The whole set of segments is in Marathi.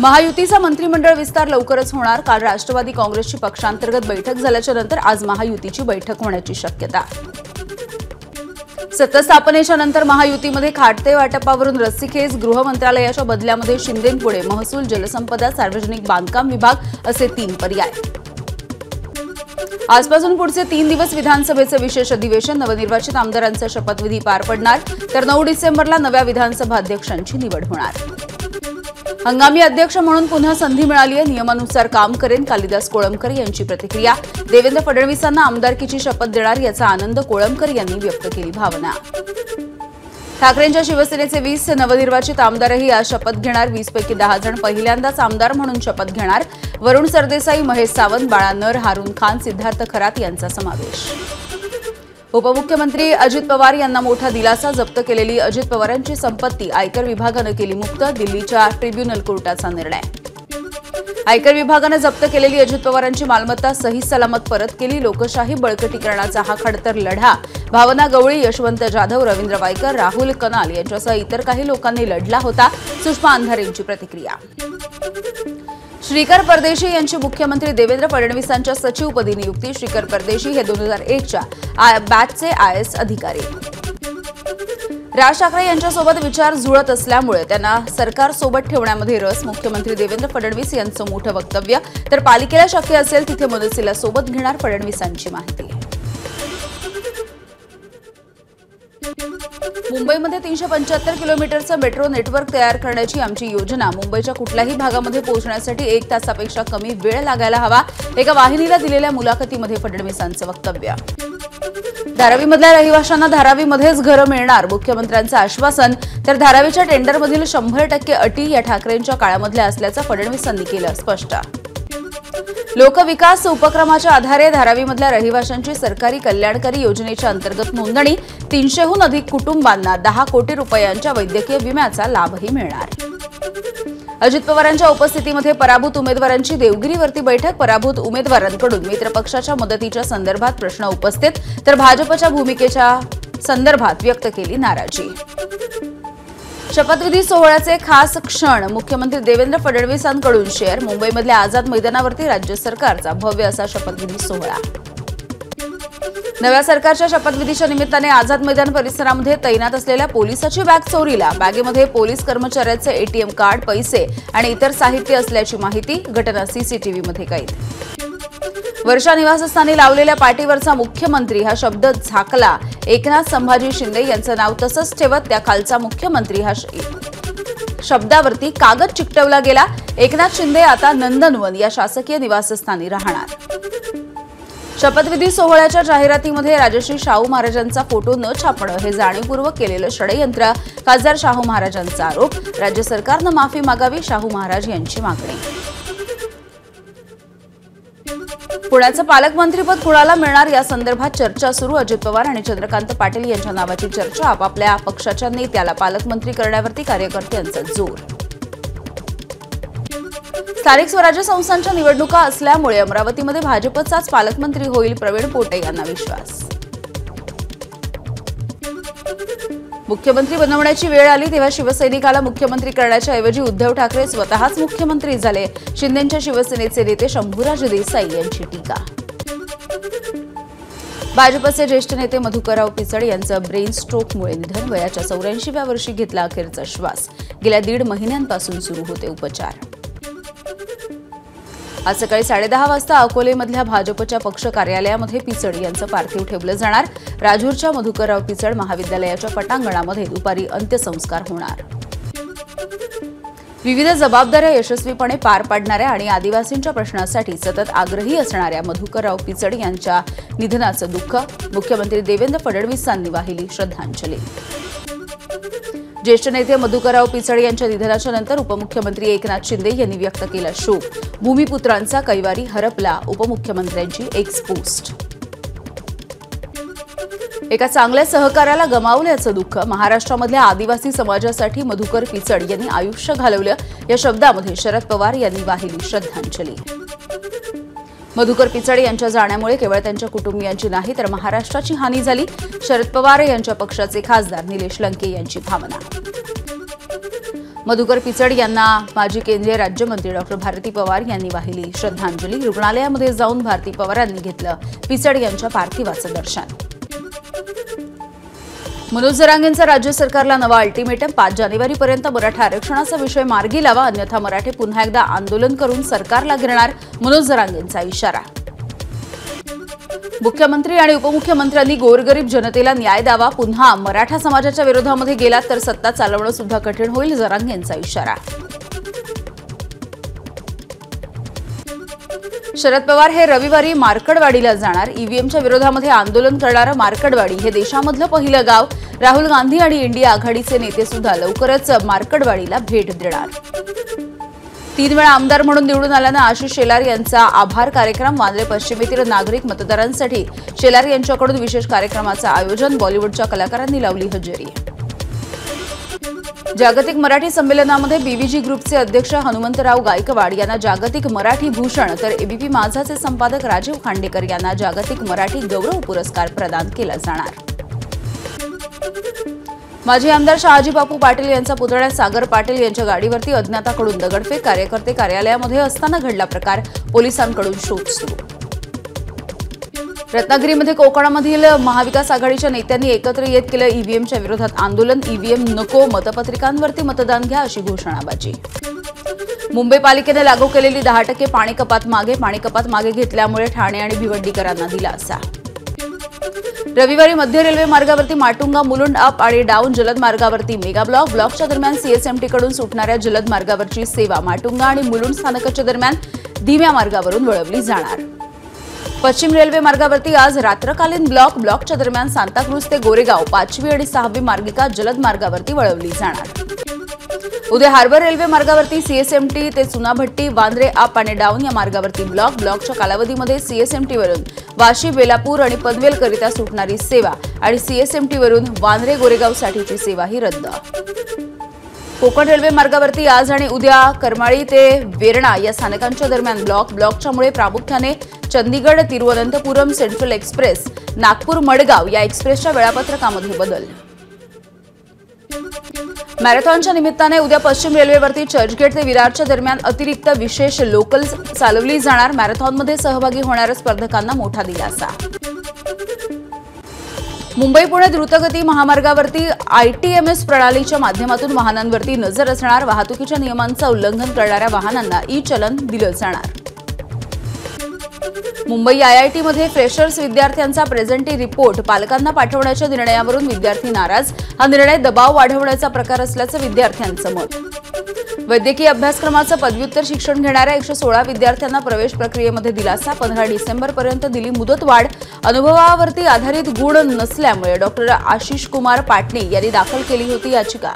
महायुतीचा मंत्रिमंडळ विस्तार लवकरच होणार। काल राष्ट्रवादी काँग्रेसची पक्षांतर्गत बैठक झाल्याच्या नंतर आज महायुतीची बैठक होण्याची शक्यता। सत्ता स्थापनेच्या नंतर महायुतीमध्ये खाते वाटपावरून रस्सीखेच, गृह मंत्रालयाच्या बदल्यामध्ये शिंदेंपुढे महसूल, जलसंपदा, सार्वजनिक बांधकाम विभाग असे 3 पर्याय। आजपासून पुढचे 3 दिवस विधानसभेचे विशेष अधिवेशन, नवनिर्वाचित आमदारांचा शपथविधी पार पडणार, तर 9 डिसेंबरला नव्या विधानसभा अध्यक्षांची निवड होणार। हंगामी अध्यक्ष म्हणून पुन्हा संधी मिळाली आहे, नियमानुसार काम करेन, कालिदास कोळंबकर यांची प्रतिक्रिया। देवेंद्र फडणवीसांना आमदारकीची शपथ देणार, याचा आनंद कोळंबकर यांनी व्यक्त केली भावना। ठाकरेंच्या शिवसेनेचे 20 नवनिर्वाचित आमदारही आज शपथ घेणार। 20 पैकी 10 जण पहिल्यांदाच आमदार म्हणून शपथ घेणार। वरुण सरदेसाई, महेश सावंत, बाळा नर, हारून खान, सिद्धार्थ खरात यांचा समावेश। उपमुख्यमंत्री अजित पवार यांना मोठा दिलासा, जप्त केलेली अजित पवारांची संपत्ती आयकर विभागाने केली मुक्त, दिल्लीच्या ट्रिब्युनल कोर्टाचा निर्णय। आयकर विभागाने जप्त केलेली अजित पवारांची मालमत्ता सही सलामत परत केली। लोकशाही बळकटीकरणाचा हा खडतर लढा भावना गवळी, यशवंत जाधव, रवींद्र वायकर, राहुल कनाल यांच्यासह इतर काही लोकांनी लढला होता। सुषमा अंधारेंची प्रतिक्रिया। श्रीकर परदेशी यांची मुख्यमंत्री देवेंद्र फडणवीसांच्या सचिवपदी नियुक्ती। श्रीकर परदेशी हे 2001च्या बॅचचे IAS अधिकारी। राज ठाकरे यांच्यासोबत विचार जुळत असल्यामुळे त्यांना सरकार सोबत ठेवण्यामध्ये रस। मुख्यमंत्री देवेंद्र फडणवीस यांचं मोठं वक्तव्य, तर पालिकेला शक्य असेल तिथे मनसेला सोबत घेणार, फडणवीसांची माहिती। मुंबईमध्ये 375 किलोमीटरचं मेट्रो नेटवर्क तयार करण्याची आमची योजना। मुंबईच्या कुठल्याही भागामध्ये पोहोचण्यासाठी 1 तासापेक्षा कमी वेळ लागायला हवा। एका वाहिनीला दिलेल्या मुलाखतीमध्ये फडणवीसांचं वक्तव्य। धारावीमधल्या रहिवाशांना धारावीमध्येच घरं मिळणार, मुख्यमंत्र्यांचं आश्वासन। तर धारावीच्या टेंडरमधील 100% अटी या ठाकरेंच्या काळामधल्या असल्याचं फडणवीसांनी केलं स्पष्ट। लोकविकास उपक्रमाच्या आधारे धारावीमधल्या रहिवाशांची सरकारी कल्याणकारी योजनेच्या अंतर्गत नोंदणी। 300हून अधिक कुटुंबांना 10 कोटी रुपयांच्या वैद्यकीय विम्याचा लाभही मिळणार। अजित पवारांच्या उपस्थितीमध्ये पराभूत उमेदवारांची देवगिरीवरती बैठक। पराभूत उमेदवारांकडून मित्रपक्षाच्या मदतीच्या संदर्भात प्रश्न उपस्थित, तर भाजपच्या भूमिकेच्या संदर्भात व्यक्त केली नाराजी। शपथविधी सोहळ्याचे खास क्षण मुख्यमंत्री देवेंद्र फडणवीसांकडून शेअर। मुंबईमधल्या आझाद मैदानावरती राज्य सरकारचा भव्य असा शपथविधी सोहळा। नव्या सरकारच्या शपथविधीच्या निमित्ताने आझाद मैदान परिसरामध्ये तैनात असलेल्या पोलिसाची बॅग चोरीला। बॅगेमध्ये पोलीस कर्मचाऱ्याचे ATM कार्ड, पैसे आणि इतर साहित्य असल्याची माहिती। घटना CCTVमध्ये कैद। वर्षा निवासस्थानी लावलेल्या पाटीवरचा मुख्यमंत्री हा शब्द झाकला। एकनाथ संभाजी शिंदे यांचं नाव तसंच ठेवत त्या खालचा मुख्यमंत्री हा शब्दावरती कागद चिकटवला गेला। एकनाथ शिंदे आता नंदनवन या शासकीय निवासस्थानी राहणार। शपथविधी सोहळ्याच्या जाहिरातीमध्ये राजश्री शाहू महाराजांचा फोटो न छापणं हे जाणीवपूर्वक केलेलं षडयंत्र। खासदार शाहू महाराजांचा आरोप। राज्य सरकारनं माफी मागावी, शाहू महाराज यांची मागणी। पुण्याचं पालकमंत्रीपद कुणाला मिळणार या संदर्भात चर्चा सुरू। अजित पवार आणि चंद्रकांत पाटील यांच्या नावाची चर्चा। आपापल्या पक्षाच्या नेत्याला पालकमंत्री करण्यावरती कार्यकर्त्यांचा जोर। स्थानिक स्वराज्य संस्थांच्या निवडणुका असल्यामुळे अमरावतीमध्ये भाजपचाच पालकमंत्री होईल, प्रवीण पोटे यांना विश्वास। मुख्यमंत्री बनवण्याची वेळ आली तेव्हा शिवसैनिकाला मुख्यमंत्री करण्याच्या ऐवजी उद्धव ठाकरे स्वतःच मुख्यमंत्री झाले। शिंदेच्या शिवसेनेचे नेते शंभूराज देसाई यांची टीका। भाजपचे ज्येष्ठ नेते मधुकरराव पिचड यांचं ब्रेन स्ट्रोकमुळे निधन। वयाच्या 84व्या वर्षी घेतला अखेरचा श्वास। गेल्या 1.5 महिन्यांपासून सुरू होते उपचार। आज सकाळी 10:30 वाजता अकोलेमधल्या भाजपच्या पक्ष कार्यालयामध्ये पिचड यांचं पार्थिव ठेवलं जाणार। राजूरच्या मधुकरराव पिचड महाविद्यालयाच्या पटांगणामध्ये दुपारी अंत्यसंस्कार होणार। विविध जबाबदाऱ्या यशस्वीपणे पार पाडणाऱ्या आणि आदिवासींच्या प्रश्नासाठी सतत आग्रही असणाऱ्या मधुकरराव पिचड यांच्या निधनाचं दुःख। मुख्यमंत्री देवेंद्र फडणवीसांनी वाहिली श्रद्धांजली। ज्येष्ठ नेते मधुकरराव पिचड यांच्या निधनाच्या नंतर उपमुख्यमंत्री एकनाथ शिंदे यांनी व्यक्त केला शोक। भूमिपुत्रांचा कैवारी हरपला, उपमुख्यमंत्र्यांची एक्स पोस्ट। एका चांगल्या सहकार्याला गमावल्याचं दुःख। महाराष्ट्रामधल्या आदिवासी समाजासाठी मधुकर पिचड यांनी आयुष्य घालवलं, या शब्दामध्ये शरद पवार यांनी वाहिली श्रद्धांजली। मधुकर पिचड यांच्या जाण्यामुळे केवळ त्यांच्या कुटुंबियांची नाही तर महाराष्ट्राची हानी झाली। शरद पवार यांच्या पक्षाचे खासदार निलेश लंके यांची भावना। मधुकर पिचड यांना माजी केंद्रीय राज्यमंत्री डॉक्टर भारती पवार यांनी वाहिली श्रद्धांजली। रुग्णालयामध्ये जाऊन भारती पवारांनी घेतलं पिचड यांच्या पार्थिवाचं दर्शन। मनोज जरांगेंचा राज्य सरकारला नवा अल्टिमेटम। 5 जानेवारीपर्यंत मराठा आरक्षणाचा विषय मार्गी लावा, अन्यथा मराठे पुन्हा एकदा आंदोलन करून सरकारला घेणार, मनोज जरांगेंचा इशारा। मुख्यमंत्री आणि उपमुख्यमंत्र्यांनी गोरगरीब जनतेला न्याय द्यावा, पुन्हा मराठा समाजाच्या विरोधामध्ये गेलात तर सत्ता चालवणं सुद्धा कठीण होईल, जरांगेंचा इशारा। शरद पवार हे रविवारी मार्कडवाडीला जाणार। ईव्हीएमच्या विरोधामध्ये आंदोलन करणारं मार्कडवाडी हे देशामधलं पहिलं गाव। राहुल गांधी आणि इंडिया आघाडीचे नेते सुद्धा लवकरच मार्कडवाडीला भेट देणार। 3 वेळा आमदार म्हणून निवडून आल्यानं आशिष शेलार यांचा आभार कार्यक्रम। वांद्रे पश्चिमेतील नागरिक मतदारांसाठी शेलार यांच्याकडून विशेष कार्यक्रमाचं आयोजन। बॉलिवूडच्या कलाकारांनी लावली हजेरी। जागतिक मराठी संमेलनामध्ये बीव्हीजी ग्रुपचे अध्यक्ष हनुमंतराव गायकवाड यांना जागतिक मराठी भूषण, तर एबीपी माझाचे संपादक राजीव खांडेकर यांना जागतिक मराठी गौरव पुरस्कार प्रदान केला जाणार। माजी आमदार शहाजी बापू पाटील यांचा पुतण्या सागर पाटील यांच्या गाडीवरती अज्ञाताकडून दगडफेक। कार्यकर्ते कार्यालयामध्ये असताना घडला प्रकार, पोलिसांकडून शोध सुरू। रत्नागिरीमध्ये कोकणामधील महाविकास आघाडीच्या नेत्यांनी एकत्र येत केलं ईव्हीएमच्या विरोधात आंदोलन। ईव्हीएम नको, मतपत्रिकांवरती मतदान घ्या अशी घोषणाबाजी। मुंबई पालिकेने लागू केलेली 10% पाणी कपात मागे घेतल्यामुळे ठाणे आणि भिवंडीकरांना दिलासा। रविवारी मध्य रेल्वे मार्गावरती माटुंगा मुलुंड अप आणि डाऊन जलद मार्गावरती मेगा ब्लॉकच्या दरम्यान सीएसएमटीकडून सुटणाऱ्या जलद मार्गावरची सेवा माटुंगा आणि मुलुंड स्थानकाच्या दरम्यान धीम्या मार्गावरून वळवली जाणार। पश्चिम रेल्वे मार्गावरती आज रात्रकालीन ब्लॉकच्या दरम्यान सांताक्रूज ते गोरेगाव 5वी आणि 6वी मार्गिका जलद मार्गावरती वळवली जाणार। उद्या हार्बर रेल्वे मार्गावरती सीएसएमटी ते चुनाभट्टी वांद्रे अप आणि डाऊन या मार्गावरती ब्लॉकच्या कालावधीमध्ये सीएसएमटीवरून वाशी बेलापूर आणि पनवेलकरिता सुटणारी सेवा आणि सीएसएमटीवरून वांद्रे गोरेगावसाठीची सेवाही रद्द। कोकण रेल्वे मार्गावरती आज आणि उद्या करमाळी ते वेर्णा या स्थानकांच्या दरम्यान ब्लॉकच्यामुळे प्रामुख्याने चंदीगड तिरुवनंतपुरम सेंट्रल एक्सप्रेस, नागपूर मडगाव या एक्सप्रेसच्या वेळापत्रकामध्ये बदल। मॅरेथॉनच्या निमित्ताने उद्या पश्चिम रेल्वेवरती चर्चगेट ते विरारच्या दरम्यान अतिरिक्त विशेष लोकल चालवली जाणार। मॅरेथॉनमध्ये सहभागी होणाऱ्या स्पर्धकांना मोठा दिलासा। मुंबई पुणे द्रुतगती महामार्गावरती आयटीएमएस प्रणालीच्या माध्यमातून वाहनांवरती नजर असणार। वाहतुकीच्या नियमांचं उल्लंघन करणाऱ्या वाहनांना ई-चलन दिलं जाणार। मुंबई आयआयटीमध्ये फ्रेशर्स विद्यार्थ्यांचा प्रेझेंटी रिपोर्ट पालकांना पाठवण्याच्या निर्णयावरून विद्यार्थी नाराज। हा निर्णय दबाव वाढवण्याचा प्रकार असल्याचं विद्यार्थ्यांचं मत। वैद्यकीय अभ्यासक्रमाचं पदव्युत्तर शिक्षण घेणाऱ्या 116 विद्यार्थ्यांना प्रवेश प्रक्रियेमध्ये दिलासा। 15 डिसेंबरपर्यंत दिली मुदतवाढ। अनुभवावरती आधारित गुण नसल्यामुळे डॉक्टर आशिष कुमार पाटणी यांनी दाखल केली होती याचिका।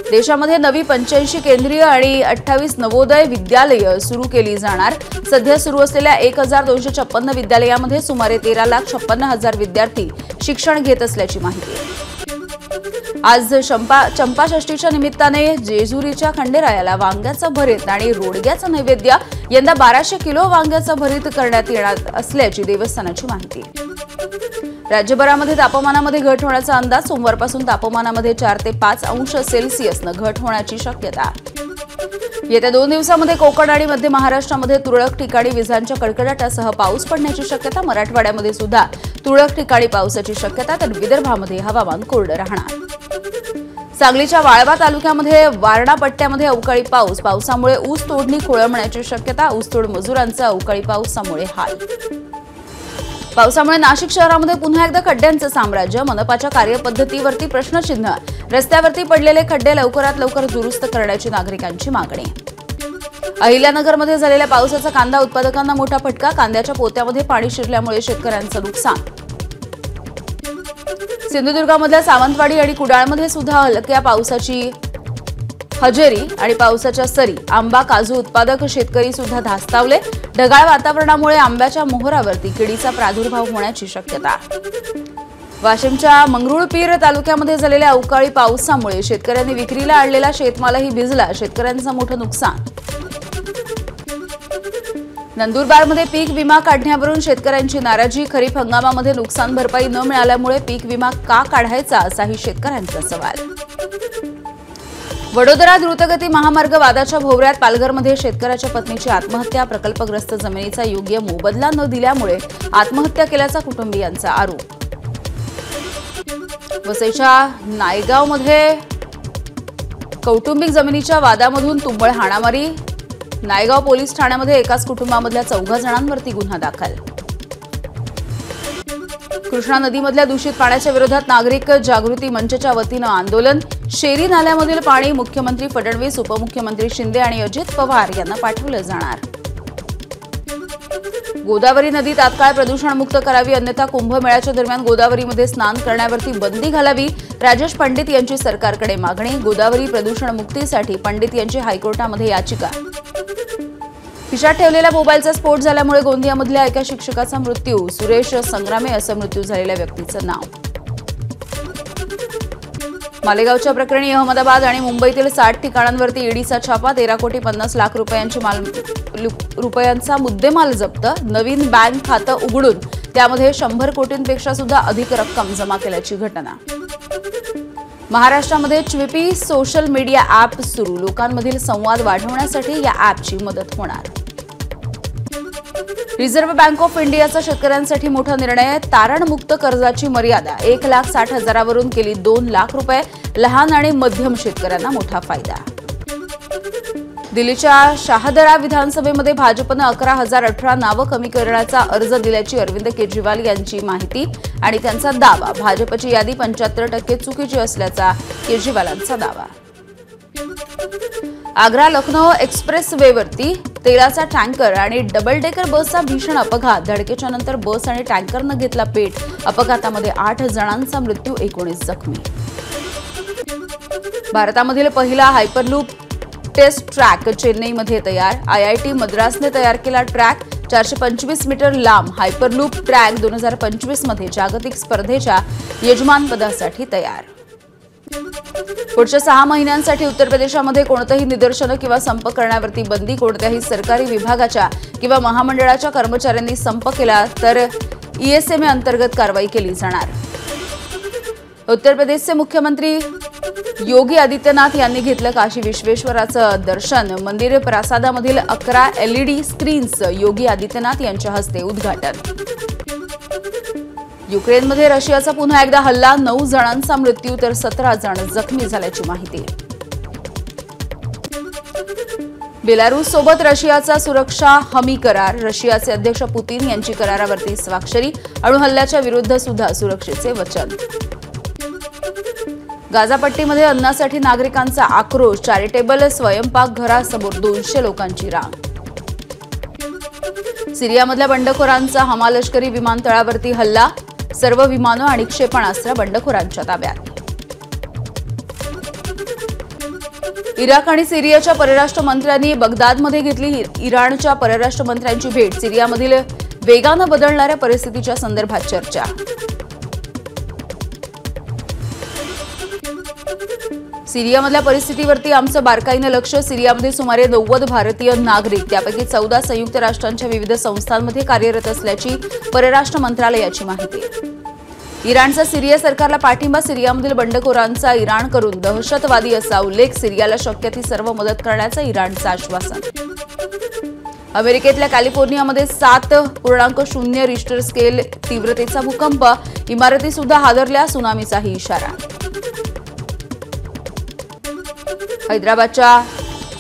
देशामध्ये नवी 85 केंद्रीय आणि 28 नवोदय विद्यालयं सुरू केली जाणार। सध्या सुरू असलेल्या 1256 विद्यालयामध्ये सुमारे 13,56,000 विद्यार्थी शिक्षण घेत असल्याची माहिती। आज चंपाषष्ठीच्या निमित्ताने जेजुरीच्या खंडेरायाला वांग्याचं भरीत आणि रोडग्याचं नैवेद्य, यंदा 1200 किलो वांग्याचं भरीत करण्यात येणार असल्याची देवस्थानाची माहिती। राज्यभरामध्ये तापमानामध्ये घट होण्याचा अंदाज। सोमवारपासून तापमानामध्ये 4 ते 5 अंश सेल्सिअसनं घट होण्याची शक्यता। येत्या 2 दिवसांमध्ये कोकण आणि मध्य महाराष्ट्रामध्ये तुरळक ठिकाणी विजांच्या कडकडाटासह पाऊस पडण्याची शक्यता। मराठवाड्यामध्ये सुद्धा तुरळक ठिकाणी पावसाची शक्यता, तर विदर्भामध्ये हवामान कोरडं राहणार। सांगलीच्या वाळवा तालुक्यामध्ये वारणा पट्ट्यामध्ये अवकाळी पावसामुळे ऊस तोडणी खोळंबण्याची शक्यता। ऊसतोड मजुरांचा अवकाळी पावसामुळे हाल। पावसामुळे नाशिक शहरामध्ये पुन्हा एकदा खड्ड्यांचं साम्राज्य। मनपाच्या कार्यपद्धतीवरती प्रश्नचिन्ह। रस्त्यावरती पडलेले खड्डे लवकरात लवकर दुरुस्त करण्याची नागरिकांची मागणी। अहिल्यानगरमध्ये झालेल्या पावसाचा कांदा उत्पादकांना मोठा फटका। कांद्याच्या पोत्यामध्ये पाणी शिरल्यामुळे शेतकऱ्यांचं नुकसान। सिंधुदुर्गामधल्या सावंतवाडी आणि कुडाळमध्ये सुद्धा हलक्या पावसाची हजेरी आणि पावसाच्या सरी। आंबा काजू उत्पादक शेतकरी सुद्धा धास्तावले। ढगाळ वातावरणामुळे आंब्याच्या मोहरावरती किडीचा प्रादुर्भाव होण्याची शक्यता। वाशिमच्या मंगरुळपीर तालुक्यामध्ये झालेल्या अवकाळी पावसामुळे शेतकऱ्यांनी विक्रीला आणलेला शेतमालही भिजला। शेतकऱ्यांचं मोठं नुकसान। नंदुरबारमध्ये पीक विमा काढण्यावरून शेतकऱ्यांची नाराजी। खरीप हंगामामध्ये नुकसान भरपाई न मिळाल्यामुळे पीक विमा का काढायचा, असाही शेतकऱ्यांचा सवाल। वडोदरा द्रुतगती महामार्ग वादाच्या भोवऱ्यात पालघरमध्ये शेतकऱ्याच्या पत्नीची आत्महत्या. प्रकल्पग्रस्त जमिनीचा योग्य मोबदला न दिल्यामुळे आत्महत्या केल्याचा कुटुंबियांचा आरोप. वसईच्या नायगावमध्ये कौटुंबिक जमिनीच्या वादामधून तुंबळ हाणामारी. नायगाव पोलीस ठाण्यामध्ये एकाच कुटुंबामधल्या 14 जणांवरती गुन्हा दाखल. कृष्णा नदीमधल्या दूषित पाण्याच्या विरोधात नागरिक जागृती मंचच्या वतीनं आंदोलन. शेरी नाल्यामधील पाणी मुख्यमंत्री फडणवीस, उपमुख्यमंत्री शिंदे आणि अजित पवार यांना पाठवलं जाणार. गोदावरी नदी तात्काळ प्रदूषणमुक्त करावी, अन्यथा कुंभमेळ्याच्या दरम्यान गोदावरीमध्ये स्नान करण्यावरती बंदी घालावी. राजेश पंडित यांची सरकारकडे मागणी. गोदावरी प्रदूषणमुक्तीसाठी पंडित यांची हायकोर्टामध्ये याचिका. खिशात ठेवलेल्या मोबाईलचा स्फोट झाल्यामुळे गोंदियामधल्या एका शिक्षकाचा मृत्यू. सुरेश संग्रामे असं मृत्यू झालेल्या व्यक्तीचं नाव. मालेगावच्या प्रकरणी अहमदाबाद आणि मुंबईतील 60 ठिकाणांवरती ईडीचा छापा. 13,50,00,000 रुपयांचा मुद्देमाल जप्त. नवीन बँक खातं उघडून त्यामध्ये 100 कोटींपेक्षा सुद्धा अधिक रक्कम जमा केल्याची घटना. महाराष्ट्रामध्ये च्विपी सोशल मीडिया ॲप सुरू. लोकांमधील संवाद वाढवण्यासाठी या ॲपची मदत होणार. रिझर्व्ह बँक ऑफ इंडियाचा शेतकऱ्यांसाठी मोठा निर्णय. तारणमुक्त कर्जाची मर्यादा 1,60,000 वरून केली 2,00,000 रुपये. लहान आणि मध्यम शेतकऱ्यांना मोठा फायदा. दिल्लीच्या शाहदरा विधानसभेमध्ये भाजपनं 11,018 नावं कमी करण्याचा अर्ज दिल्याची अरविंद केजरीवाल यांची माहिती आणि त्यांचा दावा. भाजपची यादी 75% चुकीची असल्याचा केजरीवालांचा दावा. आग्रा लखनौ एक्सप्रेस वेवरती तेलाचा टँकर आणि डबल डेकर बसचा भीषण अपघात. धडकेच्या नंतर बस आणि टँकरनं घेतला पेट. अपघातामध्ये 8 जणांचा मृत्यू, 19 जखमी. भारतामधील पहिला हायपरलूप टेस्ट ट्रॅक चेन्नईमध्ये तयार. IIT मद्रासने तयार केला ट्रॅक. 425 मीटर लांब हायपरलूप ट्रॅक 2025 मध्ये जागतिक स्पर्धेच्या यजमानपदासाठी तयार. पुढच्या 6 महिन्यांसाठी उत्तर प्रदेशामध्ये कोणतेही निदर्शनं किंवा संप करण्यावरती बंदी. कोणत्याही सरकारी विभागाच्या किंवा महामंडळाच्या कर्मचाऱ्यांनी संप केला तर ESMA अंतर्गत कारवाई केली जाणार. उत्तर प्रदेशचे मुख्यमंत्री योगी आदित्यनाथ यांनी घेतलं काशी विश्वेश्वराचं दर्शन. मंदिर प्रासादामधील 11 LED स्क्रीन्स योगी आदित्यनाथ यांच्या हस्ते उद्घाटन. युक्रेनमध्ये रशियाचा पुन्हा एकदा हल्ला. 9 जणांचा मृत्यू तर 17 जण जखमी झाल्याची माहिती. बेलारूस सोबत रशियाचा सुरक्षा हमी करार. रशियाचे अध्यक्ष पुतीन यांची करारावरती स्वाक्षरी. अणुहल्ल्याच्या विरुद्ध सुद्धा सुरक्षेचे वचन. गाझापट्टीमध्ये अन्नासाठी नागरिकांचा आक्रोश. चॅरिटेबल स्वयंपाकघरासमोर 200 लोकांची रांग. सिरियामधल्या बंडखोरांचा हमालष्करी विमानतळावरती हल्ला. सर्व विमानं आणि क्षेपणास्त्र बंडखोरांच्या ताब्यात. इराक आणि सिरियाच्या परराष्ट्र मंत्र्यांनी बगदादमध्ये घेतली इराणच्या परराष्ट्र मंत्र्यांची भेट. सिरियामधील वेगानं बदलणाऱ्या परिस्थितीच्या संदर्भात चर्चा. सिरियामधल्या परिस्थितीवरती आमचं बारकाईनं लक्ष. सिरियामध्ये सुमारे 90 भारतीय नागरिक, त्यापैकी 14 संयुक्त राष्ट्रांच्या विविध संस्थांमध्ये कार्यरत असल्याची परराष्ट्र मंत्रालयाची माहिती. इराणचा सिरिया सरकारला पाठिंबा. सिरियामधील बंडखोरांचा इराणकडून दहशतवादी असा उल्लेख. सिरियाला शक्य ती सर्व मदत करण्याचं इराणचं आश्वासन. अमेरिकेतल्या कॅलिफोर्नियामध्ये 7.0 रिश्टर स्केल तीव्रतेचा भूकंप. इमारती सुद्धा हादरल्या. सुनामीचाही इशारा. हैदराबादच्या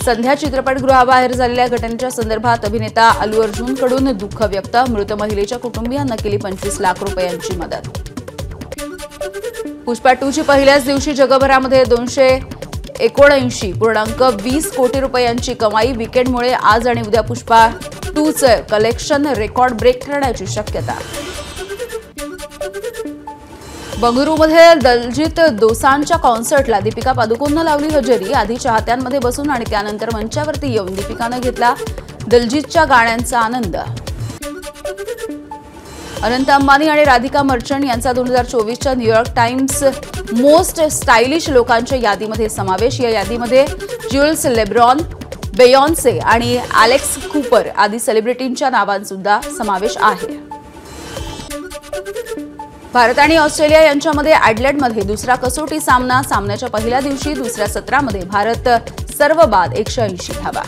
संध्या चित्रपटगृहाबाहेर झालेल्या घटनेच्या संदर्भात अभिनेता अल्लू अर्जुनकडून दुःख व्यक्त. मृत महिलेच्या कुटुंबियांना केली 25 लाख रुपयांची मदत. पुष्पा 2ची पहिल्याच दिवशी जगभरामध्ये 279.20 कोटी रुपयांची कमाई. वीकेंडमुळे आज आणि उद्या पुष्पा 2चं कलेक्शन रेकॉर्ड ब्रेक ठरण्याची शक्यता. बंगळुरूमध्ये दलजीत दोसांजच्या कॉन्सर्टला दीपिका पादुकोणनं लावली हजेरी. आधी चाहत्यांमध्ये बसून आणि त्यानंतर मंचावरती येऊन दीपिकानं घेतला दलजीतच्या गाण्यांचा आनंद. अनंत अंबानी आणि राधिका मर्चंट यांचा 2024च्या न्यूयॉर्क टाइम्स मोस्ट स्टायलिश लोकांच्या यादीमध्ये समावेश. या यादीमध्ये ज्युल्स लेब्रॉन, बेयॉन्से आणि अलेक्स कूपर आदी सेलिब्रिटींच्या नावांसुद्धा समावेश आहे. भारत आणि ऑस्ट्रेलिया यांच्यामध्ये ॲडलेडमध्ये दुसरा कसोटी सामना. सामन्याच्या पहिल्या दिवशी दुसऱ्या सत्रामध्ये भारत सर्व बाद 180 धावा.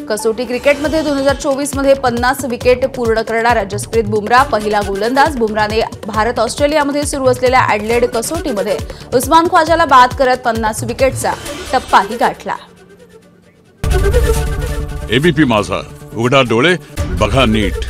कसोटी क्रिकेटमध्ये 2024 मध्ये 50 विकेट पूर्ण करणारा जसप्रीत बुमराह पहिला गोलंदाज. बुमराहने भारत ऑस्ट्रेलियामध्ये सुरू असलेल्या ॲडलेड कसोटीमध्ये उस्मान ख्वाजाला बाद करत 50 विकेटचा टप्पाही गाठला. एबीपी माझा, उघडा डोळे बघा नीट.